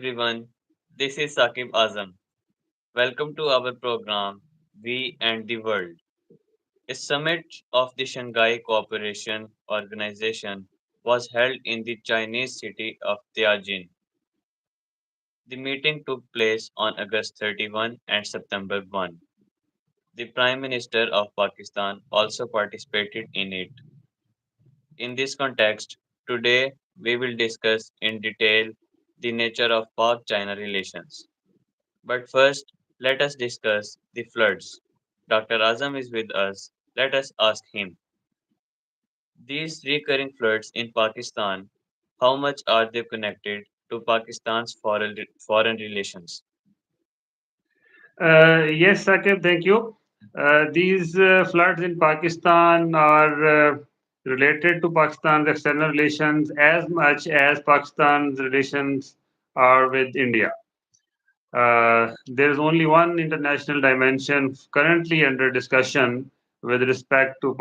everyone. This is Saqib Azam. Welcome to our program, We and the World. A summit of the Shanghai Cooperation Organization was held in the Chinese city of Tianjin. The meeting took place on August 31 and September 1. The Prime Minister of Pakistan also participated in it. In this context, today we will discuss in detail the nature of Pak China relations. But first, let us discuss the floods. Dr. Azam is with us. Let us ask him. These recurring floods in Pakistan, how much are they connected to Pakistan's foreign relations? Yes, Sakib, thank you. These floods in Pakistan are related to Pakistan's external relations as much as Pakistan's relations are with India. There is only one international dimension currently under discussion with respect to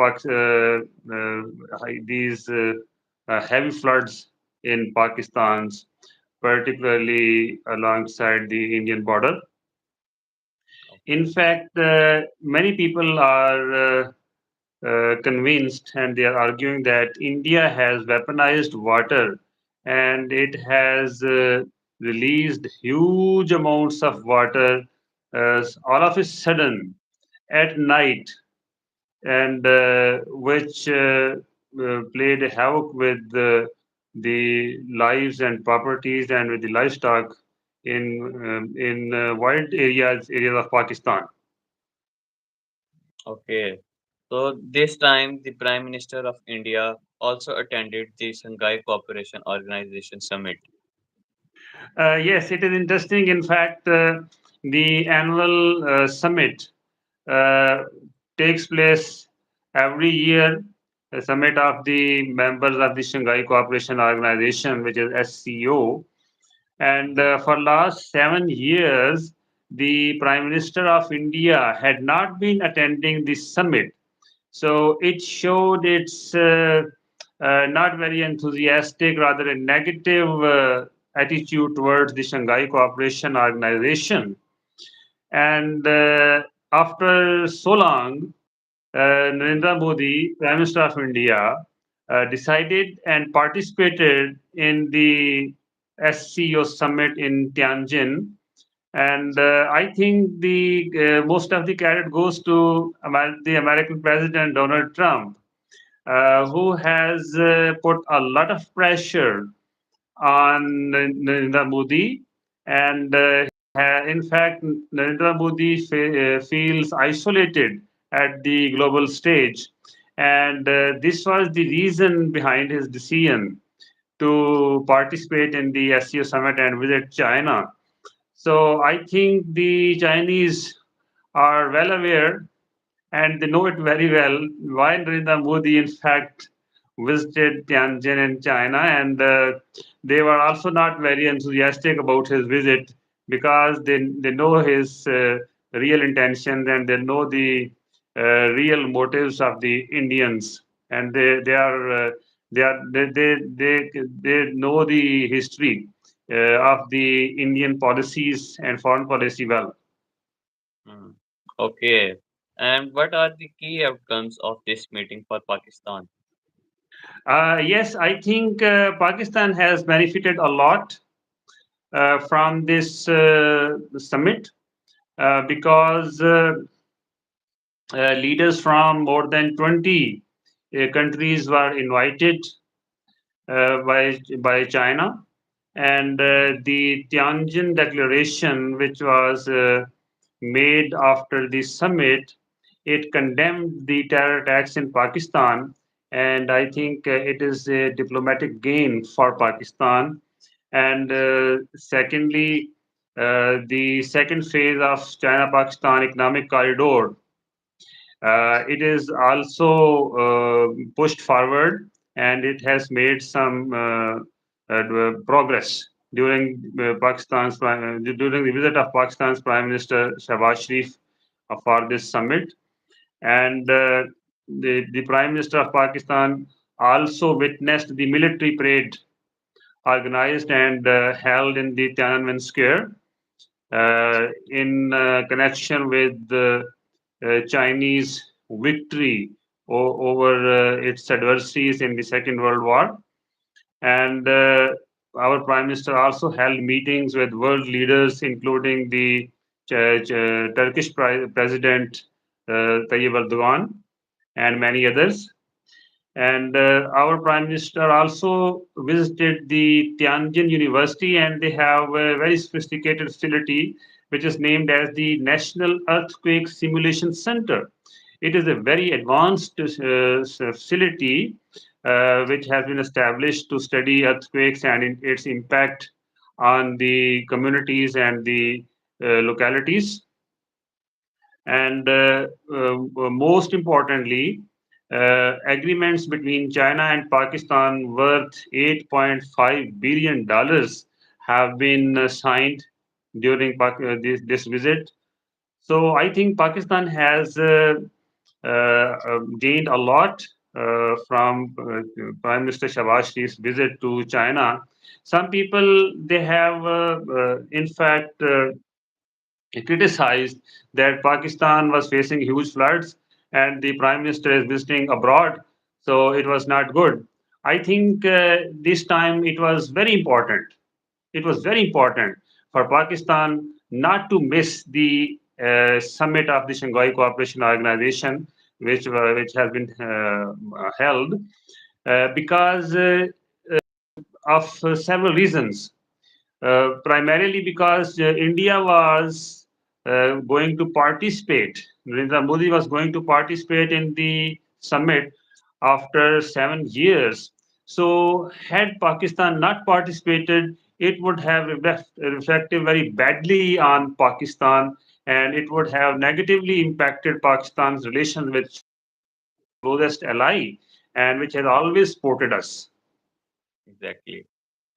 these heavy floods in Pakistan's, particularly alongside the Indian border. In Okay. fact, many people are convinced and they are arguing that India has weaponized water and it has released huge amounts of water all of a sudden at night, and which played havoc with the lives and properties and with the livestock in wild areas of Pakistan. Okay. So this time the Prime Minister of India also attended the Shanghai Cooperation Organization summit. Yes, it is interesting. In fact, the annual summit uh, takes place every year. A summit of the members of the Shanghai Cooperation Organization, which is SCO, and for last 7 years, the Prime Minister of India had not been attending this summit. So it showed its not very enthusiastic, rather a negative attitude towards the Shanghai Cooperation Organization. And after so long, Narendra Modi, Prime Minister of India, decided and participated in the SCO summit in Tianjin. And I think the most of the credit goes to the American President Donald Trump, who has put a lot of pressure on Narendra Modi, and in fact, Narendra Modi feels isolated at the global stage, and this was the reason behind his decision to participate in the SCO summit and visit China. So I think the Chinese are well aware and they know it very well why Narendra Modi, in fact, visited Tianjin in China, and they were also not very enthusiastic about his visit because they know his real intentions and they know the real motives of the Indians, and they know the history of the Indian policies and foreign policy well. Hmm. Okay. And what are the key outcomes of this meeting for Pakistan? Yes, I think Pakistan has benefited a lot from this summit because leaders from more than 20 countries were invited by China, and the Tianjin Declaration, which was made after the summit, it condemned the terror attacks in Pakistan, and I think it is a diplomatic gain for Pakistan. And secondly, the second phase of China-Pakistan economic corridor, it is also pushed forward and it has made some progress during during the visit of Pakistan's Prime Minister Shahbaz Sharif for this summit. And the Prime Minister of Pakistan also witnessed the military parade organized and held in the Tiananmen Square in connection with the Chinese victory over its adversaries in the Second World War. And our Prime Minister also held meetings with world leaders, including the Turkish President Tayyip Erdogan and many others. And our Prime Minister also visited the Tianjin University, and they have a very sophisticated facility which is named as the National Earthquake Simulation Center. It is a very advanced facility which has been established to study earthquakes and its impact on the communities and the localities. And most importantly, agreements between China and Pakistan worth $8.5 billion have been signed during this visit. So I think Pakistan has gained a lot from Prime Minister Shahbaz Sharif's visit to China. Some people they have, in fact, criticized that Pakistan was facing huge floods and the Prime Minister is visiting abroad, so it was not good. I think this time it was very important. It was very important for Pakistan not to miss the summit of the Shanghai Cooperation Organization, which has been held, because of several reasons. Primarily because India was going to participate. Narendra Modi was going to participate in the summit after 7 years. So, had Pakistan not participated, it would have reflected very badly on Pakistan, and it would have negatively impacted Pakistan's relations with China, which is our closest ally and which has always supported us. Exactly.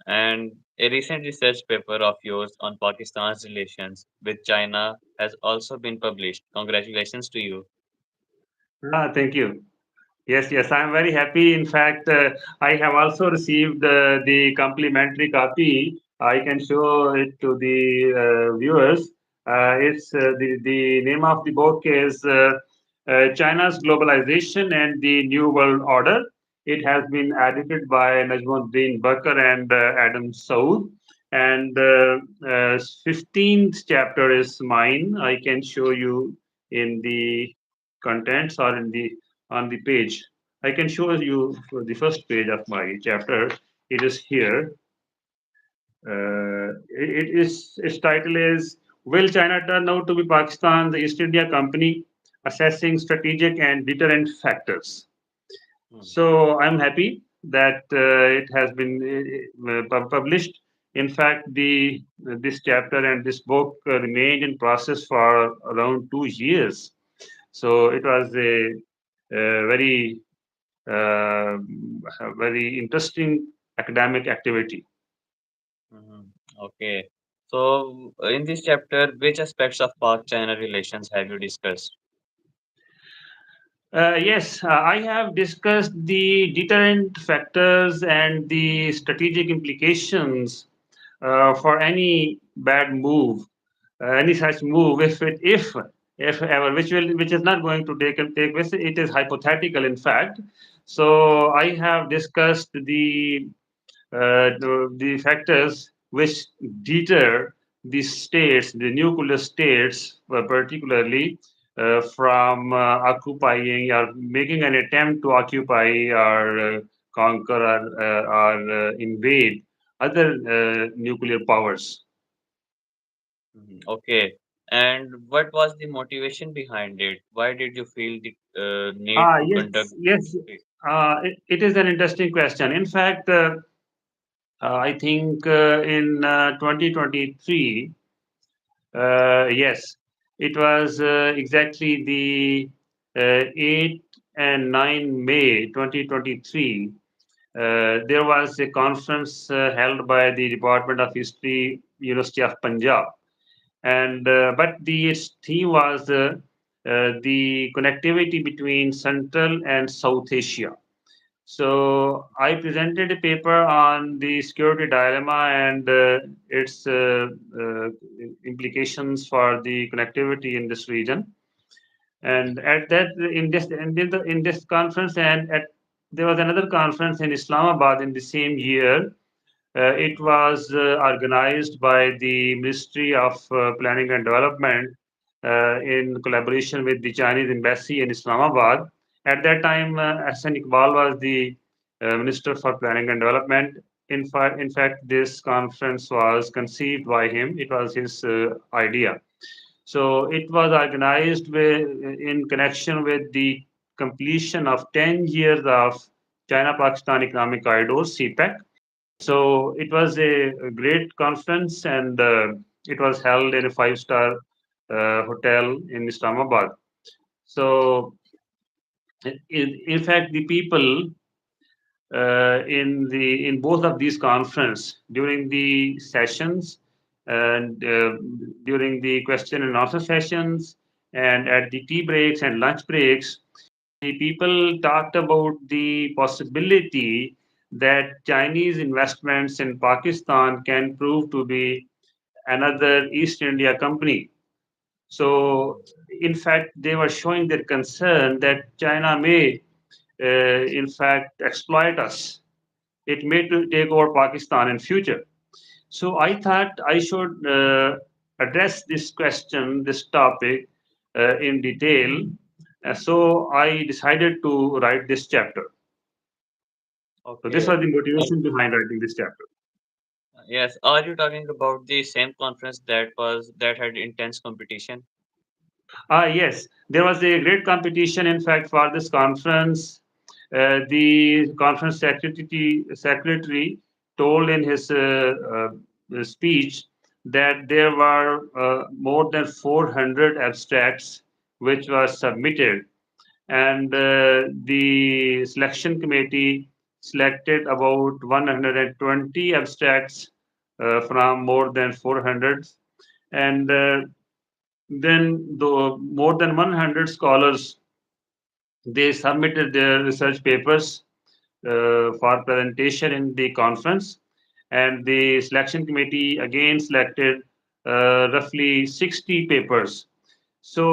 And a recent research paper of yours on Pakistan's relations with China has also been published. Congratulations to you. Thank you. Yes, yes, I'm very happy. In fact, I have also received the complimentary copy. I can show it to the viewers. It's the name of the book is China's Globalization and the New World Order. It has been edited by Najmuddin Bakr and Adam Saud. And 15th chapter is mine. I can show you in the contents or in the on the page. I can show you the first page of my chapter. It is here. Its title is Will China Turn Out to be Pakistan, the East India Company, Assessing Strategic and Deterrent Factors. Hmm. So I'm happy that it has been published. In fact, the this chapter and this book remained in process for around 2 years. So it was a uh, very interesting academic activity. Mhm. Okay. So, in this chapter, which aspects of Pak-China relations have you discussed? Yes, I have discussed the deterrent factors and the strategic implications for any bad move, any such move, if ever, which is not going to take place. It is hypothetical, in fact. So I have discussed the factors which deter the states, the nuclear states, particularly from occupying or making an attempt to occupy or conquer or invade other nuclear powers. Mhm. Okay. And what was the motivation behind it? Why did you feel the need to conduct Yes, yes. it? It is an interesting question. In fact, I think in 2023, yes, it was exactly the 8 and 9 May 2023. There was a conference held by the Department of History, University of Punjab, and but its theme was the connectivity between Central and South Asia. So I presented a paper on the security dilemma and its implications for the connectivity in this region. And at that in this conference and at there was another conference in Islamabad in the same year. It was organized by the Ministry of Planning and Development in collaboration with the Chinese Embassy in Islamabad. At that time, Hassan Iqbal was the Minister for Planning and Development. In fact, this conference was conceived by him. It was his idea. So it was organized in connection with the completion of 10 years of China-Pakistan Economic Corridor, CPEC. So it was a great conference, and it was held in a five-star hotel in Islamabad. So, in fact, the people in both of these conference during the sessions and during the question and answer sessions and at the tea breaks and lunch breaks, the people talked about the possibility that Chinese investments in Pakistan can prove to be another East India company. So, in fact, they were showing their concern that China may, in fact, exploit us. It may to take over Pakistan in future. So I thought I should address this question, this topic in detail. So I decided to write this chapter. So this Okay. was the Uh, motivation behind writing this chapter. yes. Are you talking about the same conference that had intense competition? Yes, there was a great competition. In fact, for this conference, the conference secretary told in his speech that there were more than 400 abstracts which were submitted, and the selection committee selected about 120 abstracts from more than 400, and then the more than 100 scholars they submitted their research papers for presentation in the conference, and the selection committee again selected roughly 60 papers. So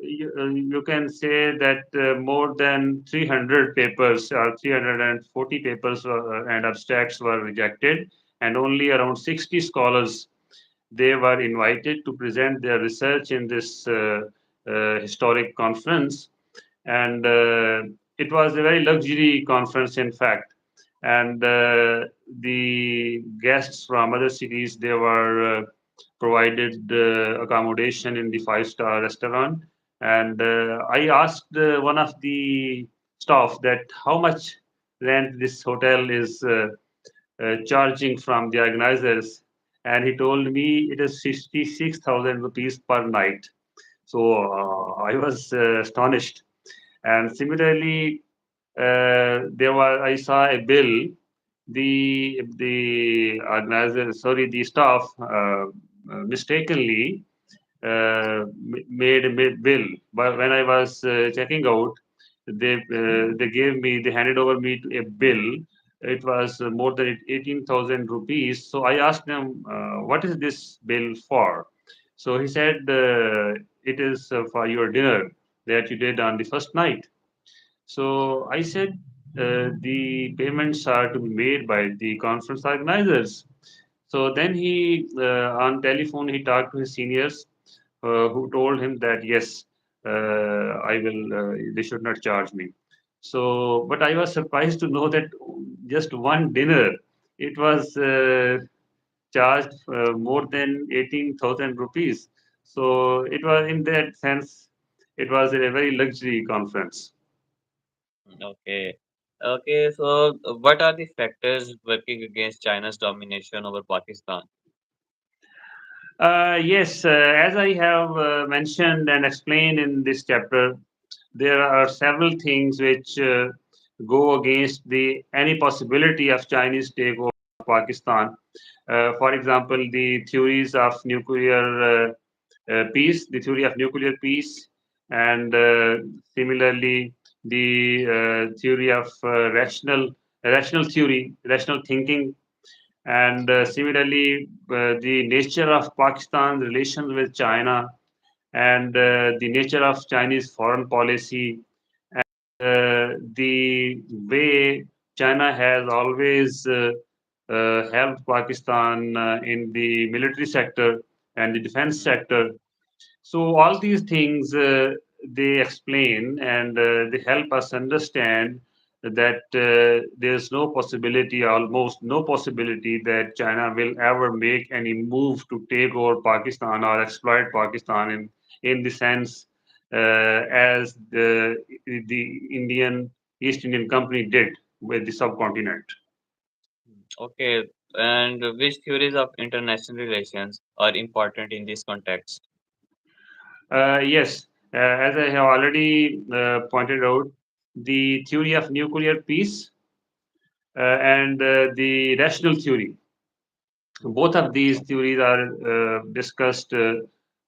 you can say that more than 300 papers or 340 papers and abstracts were rejected, and only around 60 scholars they were invited to present their research in this historic conference. And it was a very luxury conference, in fact. And the guests from other cities they were provided accommodation in the five-star restaurant. And I asked one of the staff that how much rent this hotel is charging from the organizers, and he told me it is 66,000 rupees per night. So I was astonished. And similarly, I saw a bill. The organizer, sorry, the staff mistakenly made a bill. But when I was checking out, they handed over me to a bill. It was more than 18,000 rupees. So I asked them, what is this bill for? So he said, it is for your dinner that you did on the first night. So I said, the payments are to be made by the conference organizers. So then on telephone, he talked to his seniors, who told him that yes, they should not charge me. So, but I was surprised to know that just one dinner, it was charged more than 18,000 rupees. So it was in that sense, it was a very luxury conference. Okay. Okay. So, what are the factors working against China's domination over Pakistan? Yes, as I have mentioned and explained in this chapter, there are several things which go against the any possibility of Chinese takeover of Pakistan. For example, the theories of nuclear peace, the theory of nuclear peace, and similarly the theory of rational theory, rational thinking, and similarly the nature of Pakistan's relations with China and the nature of Chinese foreign policy, the way China has always helped Pakistan in the military sector and the defense Mm, sector. So all these things they explain and they help us understand that there's no possibility, almost no possibility, that China will ever make any move to take over Pakistan or exploit Pakistan in the sense as the Indian East Indian Company did with the subcontinent. okay, and which theories of international relations are important in this context? Yes, as I have already pointed out, the theory of nuclear peace and the rational theory. Both of these theories are discussed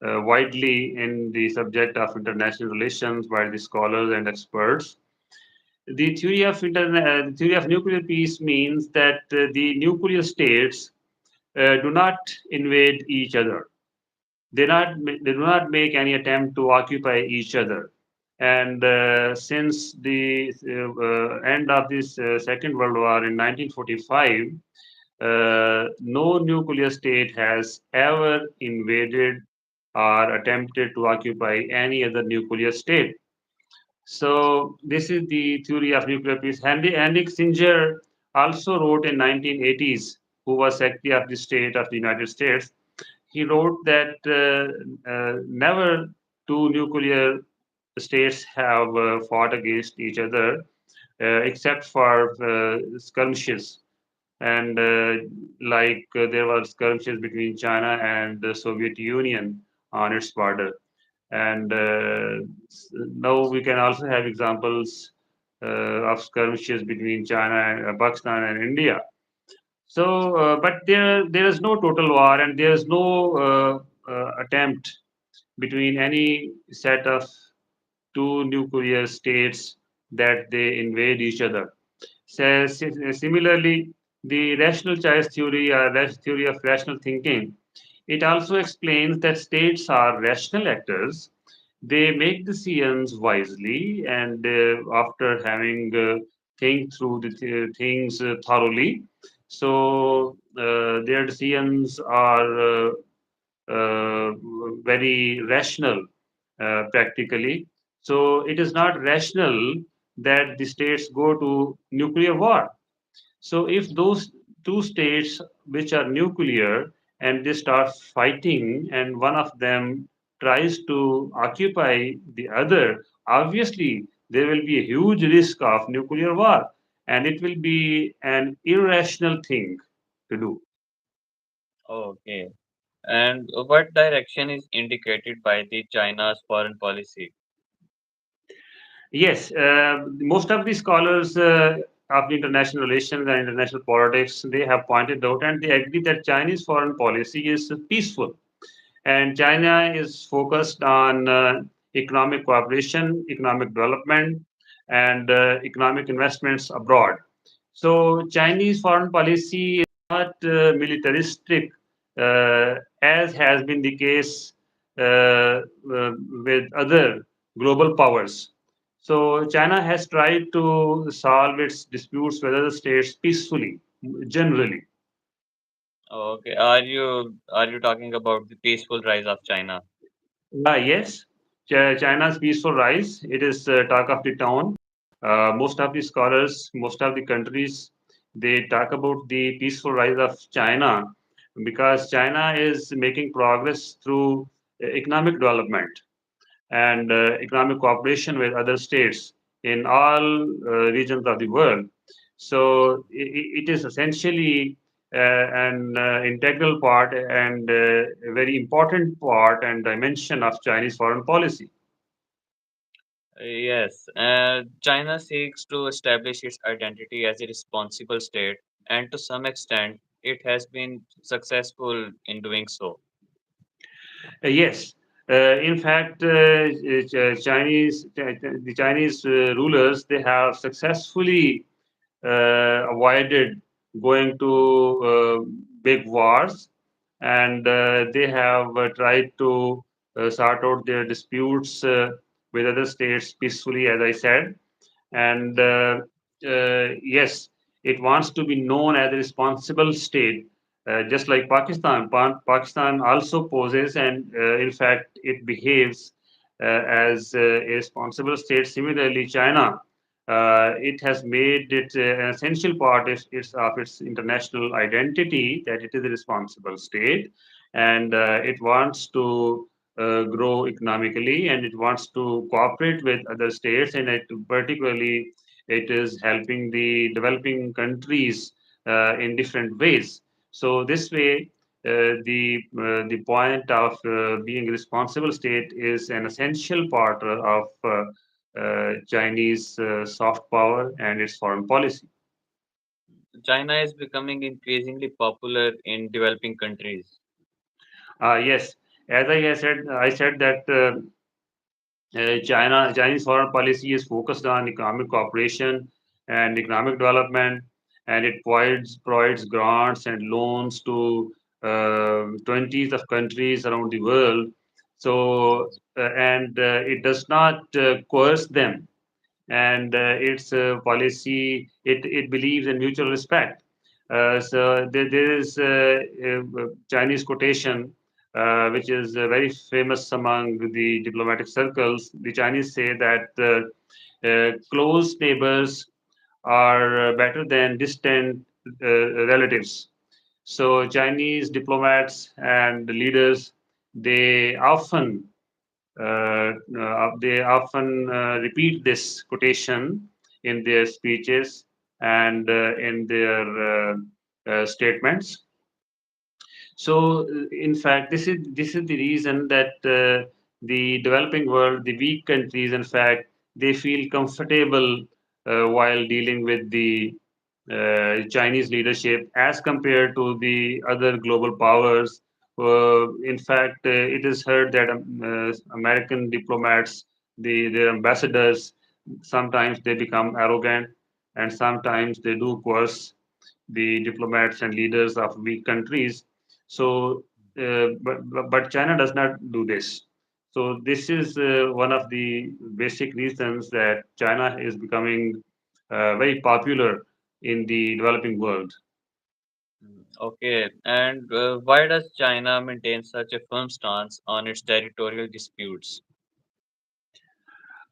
widely in the subject of international relations by the scholars and experts. The theory of nuclear peace means that the nuclear states do not invade each other. They do not make any attempt to occupy each other. And since the end of this Second World War in 1945, no nuclear state has ever invaded or attempted to occupy any other nuclear state. So this is the theory of nuclear peace. Henry Kissinger also wrote in 1980s, who was Secretary of the State of the United States. He wrote that never two nuclear states have fought against each other except for skirmishes. And there were skirmishes between China and the Soviet Union on its border. And now we can also have examples of skirmishes between China, Pakistan, and India. So, but there is no total war, and there is no attempt between any set of two nuclear states that they invade each other. Similarly, the rational choice theory or theory of rational thinking, it also explains that states are rational actors. They make decisions wisely and after having think through the things thoroughly. So their decisions are very rational practically. So it is not rational that the states go to nuclear war. So if those two states which are nuclear and they start fighting and one of them tries to occupy the other, obviously there will be a huge risk of nuclear war and it will be an irrational thing to do. Okay, and what direction is indicated by the China's foreign policy? Yes, most of the scholars of the international relations and international politics, they have pointed out and they agree that Chinese foreign policy is peaceful. And China is focused on economic cooperation, economic development, and economic investments abroad. So Chinese foreign policy is not militaristic, as has been the case with other global powers. So China has tried to solve its disputes with other states peacefully, generally. Okay, are you talking about the peaceful rise of China? Yes, China's peaceful rise, it is talk of the town. Most of the scholars, most of the countries, they talk about the peaceful rise of China because China is making progress through economic development and economic cooperation with other states in all regions of the world. So it is essentially an integral part and a very important part and dimension of Chinese foreign policy. Yes, China seeks to establish its identity as a responsible state, and to some extent, it has been successful in doing so. Yes. In fact, the Chinese rulers, they have successfully avoided going to big wars, and they have tried to sort out their disputes with other states peacefully, as I said. And yes, it wants to be known as a responsible state, just like Pakistan. Pakistan also poses, and in fact, it behaves as a responsible state. Similarly, China, it has made it an essential part of its international identity that it is a responsible state, and it wants to grow economically, and it wants to cooperate with other states, and particularly it is helping the developing countries in different ways. So this way, the point of being a responsible state is an essential part of Chinese soft power and its foreign policy. China is becoming increasingly popular in developing countries. Yes, as I said that Chinese foreign policy is focused on economic cooperation and economic development, and it provides grants and loans to 20s of countries around the world. So, and it does not coerce them, and its policy, it believes in mutual respect. So there is a Chinese quotation which is very famous among the diplomatic circles. The Chinese say that close neighbors are better than distant relatives. So Chinese diplomats and leaders, they often they often repeat this quotation in their speeches and in their statements. So, in fact, this is the reason that the developing world, the weak countries, in fact, they feel comfortable while dealing with the Chinese leadership as compared to the other global powers. In fact, it is heard that American diplomats, their ambassadors, sometimes they become arrogant, and sometimes they do coerce the diplomats and leaders of weak countries. So, but China does not do this. So this is one of the basic reasons that China is becoming very popular in the developing world. Okay, and why does China maintain such a firm stance on its territorial disputes?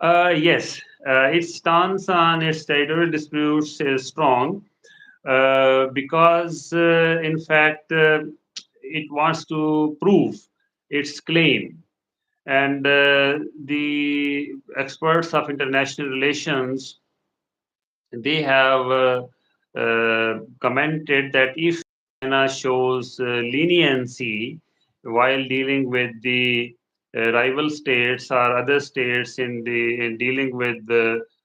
Yes, its stance on its territorial disputes is strong because, in fact, it wants to prove its claim. And the experts of international relations, they have commented that if China shows leniency while dealing with the rival states or other states in dealing with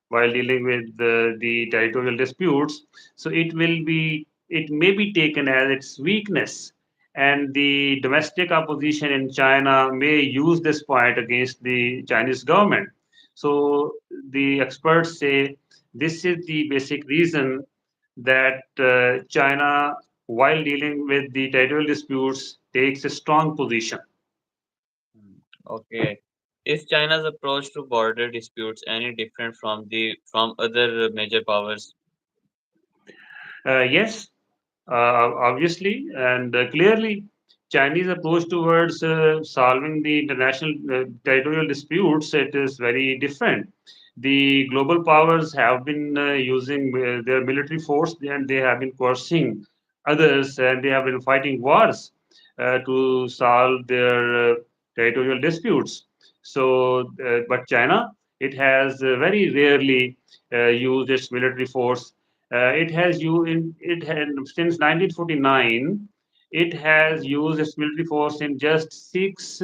while dealing with the territorial disputes, so it may be taken as its weakness, and the domestic opposition in China may use this point against the Chinese government. So the experts say this is the basic reason that China, while dealing with the territorial disputes, takes a strong position. Okay, is China's approach to border disputes any different from other major powers? Yes, obviously and clearly, Chinese approach towards solving the international territorial disputes, it is very different. The global powers have been using their military force, and they have been coercing others, and they have been fighting wars to solve their territorial disputes. So, but China, it has very rarely used its military force. It had since 1949. It has used its military force in just six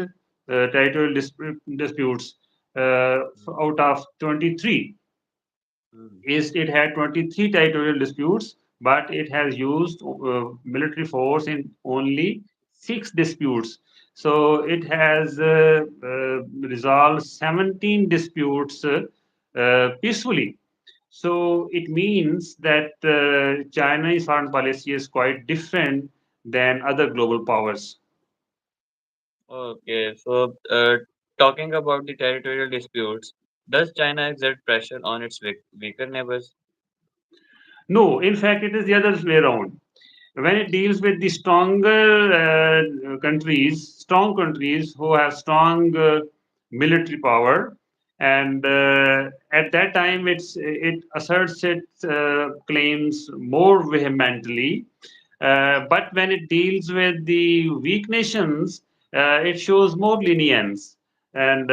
territorial disputes out of 23. Mm, Is it had 23 territorial disputes, but it has used military force in only six disputes. So it has resolved 17 disputes peacefully. So it means that China's foreign policy is quite different than other global powers. Okay, so talking about the territorial disputes, does China exert pressure on its weaker neighbors? No, in fact, it is the other way around. When it deals with the stronger strong countries who have strong military power, and at that time it asserts its claims more vehemently. But when it deals with the weak nations, it shows more leniency, and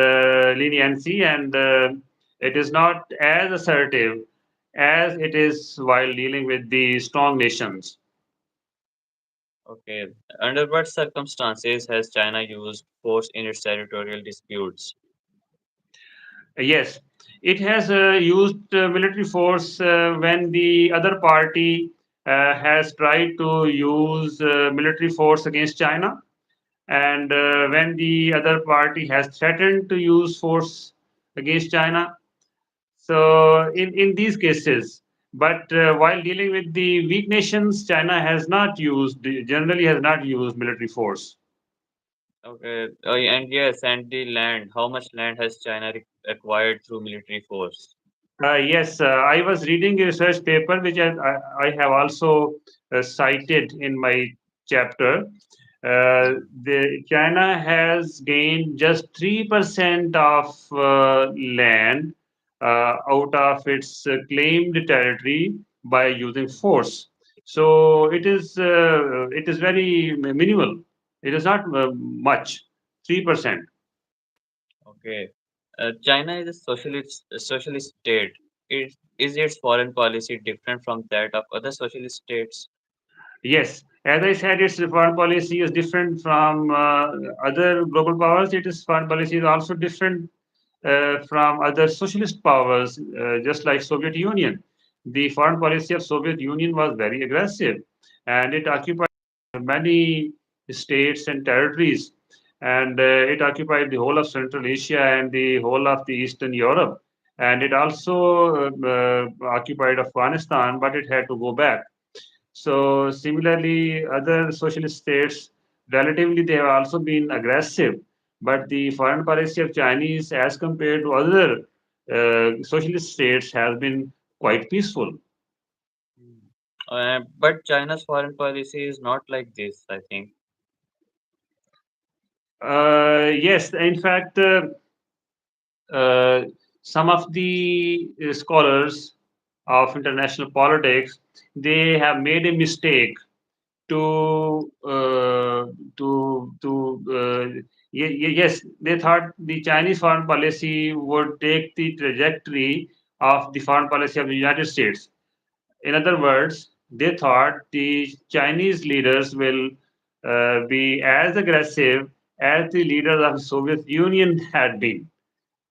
it is not as assertive as it is while dealing with the strong nations. Okay, under what circumstances has China used force in its territorial disputes? Yes, it has used military force when the other party has tried to use military force against China, and when the other party has threatened to use force against China. So, in these cases, but while dealing with the weak nations, China has not used, generally has not used military force. Okay, and yes, and the land. How much land has China acquired through military force? Yes, I was reading a research paper which I have also cited in my chapter. Hmm. China has gained just 3% of land out of its claimed territory by using force. So it is very minimal. It is not much, 3%. Okay, China is a socialist state. Is its foreign policy different from that of other socialist states? Yes, as I said, its foreign policy is different from other global powers. Its foreign policy is also different from other socialist powers, just like Soviet Union. The foreign policy of Soviet Union was very aggressive, and it occupied many states and territories, and it occupied the whole of Central Asia and the whole of the Eastern Europe, and it also occupied Afghanistan, but it had to go back. So similarly, other socialist states, relatively, they have also been aggressive. But the foreign policy of Chinese, as compared to other socialist states, has been quite peaceful. Hmm. But China's foreign policy is not like this, I think. Yes, in fact, uh, some of the scholars of international politics, they have made a mistake to yes, they thought the Chinese foreign policy would take the trajectory of the foreign policy of the United States. In other words, they thought the Chinese leaders will be as aggressive as the leaders of the Soviet Union had been.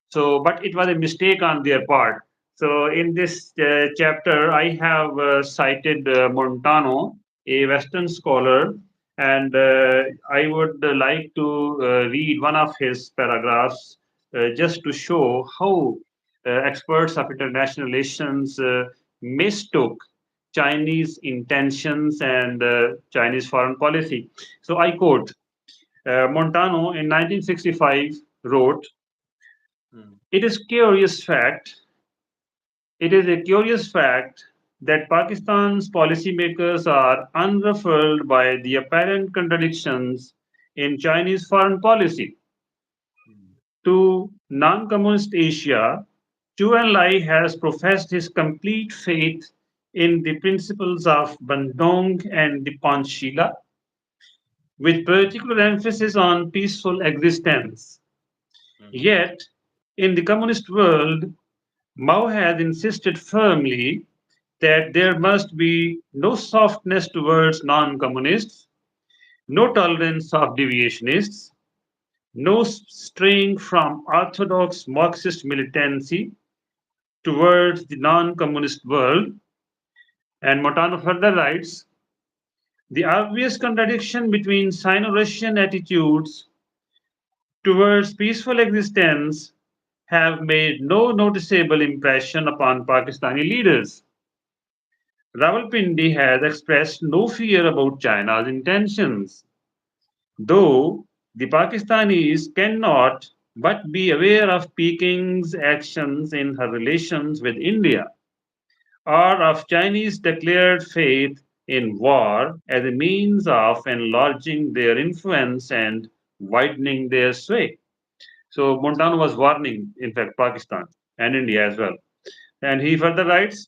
So, but it was a mistake on their part. So, in this chapter, I have cited Montano, a Western scholar, and I would like to read one of his paragraphs just to show how experts of international relations mistook Chinese intentions and Chinese foreign policy. So, I quote Montano in 1965 wrote, Hmm. it is curious fact. It is a curious fact that Pakistan's policymakers are unruffled by the apparent contradictions in Chinese foreign policy. Hmm. To non-communist Asia, Zhou Enlai has professed his complete faith in the principles of Bandung and the Panchshila, with particular emphasis on peaceful existence. Hmm. Yet, in the communist world, Mao has insisted firmly that there must be no softness towards non communists, no tolerance of deviationists, no straying from orthodox Marxist militancy towards the non communist world. And Montano further writes, the obvious contradiction between Sino Russian attitudes towards peaceful existence have made no noticeable impression upon Pakistani leaders. Rawalpindi has expressed no fear about China's intentions, though the Pakistanis cannot but be aware of Peking's actions in her relations with India, or of Chinese declared faith in war as a means of enlarging their influence and widening their sway. So Montano was warning, in fact, Pakistan and India as well. And he further writes,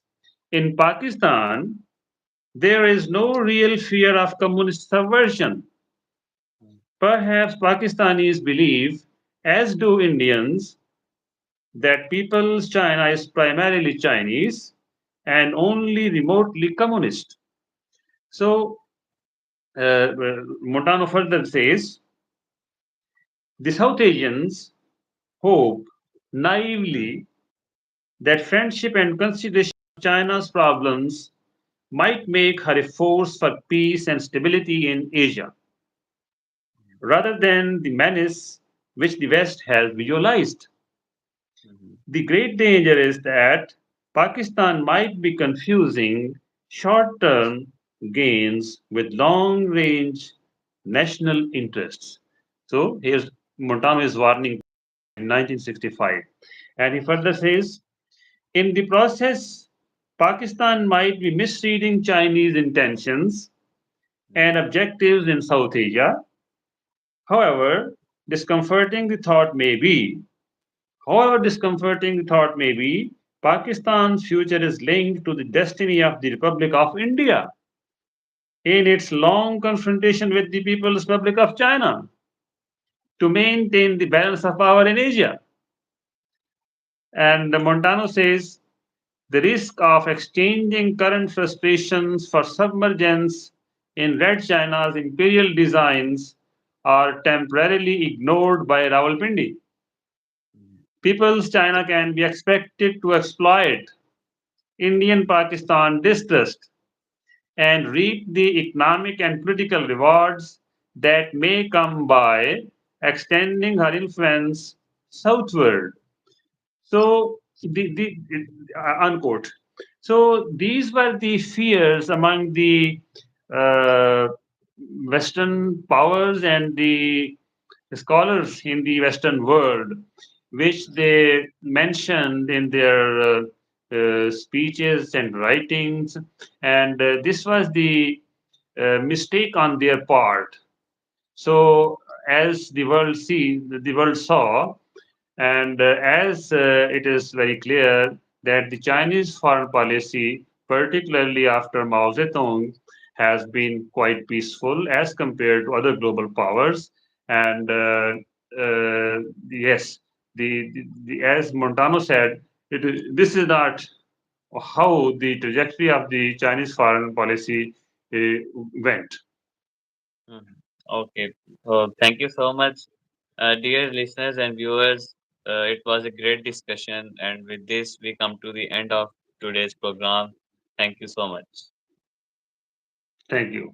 in Pakistan, there is no real fear of communist subversion. Perhaps Pakistanis believe, as do Indians, that people's China is primarily Chinese and only remotely communist. So, Montano further says, the South Asians hope naively that friendship and consideration of China's problems might make her a force for peace and stability in Asia, rather than the menace which the West has visualized. Mhm. The great danger is that Pakistan might be confusing short term gains with long range national interests. So here's Montano is warning in 1965. And he further says, in the process, Pakistan might be misreading Chinese intentions and objectives in South Asia. However, discomforting the thought may be, However discomforting the thought may be, Pakistan's future is linked to the destiny of the Republic of India in its long confrontation with the People's Republic of China to maintain the balance of power in Asia. And Montano says the risk of exchanging current frustrations for submergence in Red China's imperial designs are temporarily ignored by Rawalpindi. People's China can be expected to exploit Indian Pakistan distrust and reap the economic and political rewards that may come by extending her influence southward. So, unquote. So, these were the fears among the uh, Western powers and the scholars in the Western world, which they mentioned in their speeches and writings. And this was the mistake on their part. So, as the world saw, and as it is very clear that the Chinese foreign policy, particularly after Mao Zedong, has been quite peaceful as compared to other global powers. And yes, as Montano said, this is not how the trajectory of the Chinese foreign policy uh, went. Mhm. Okay. Thank you so much, dear listeners and viewers. It was a great discussion, and with this, we come to the end of today's program. Thank you so much. Thank you.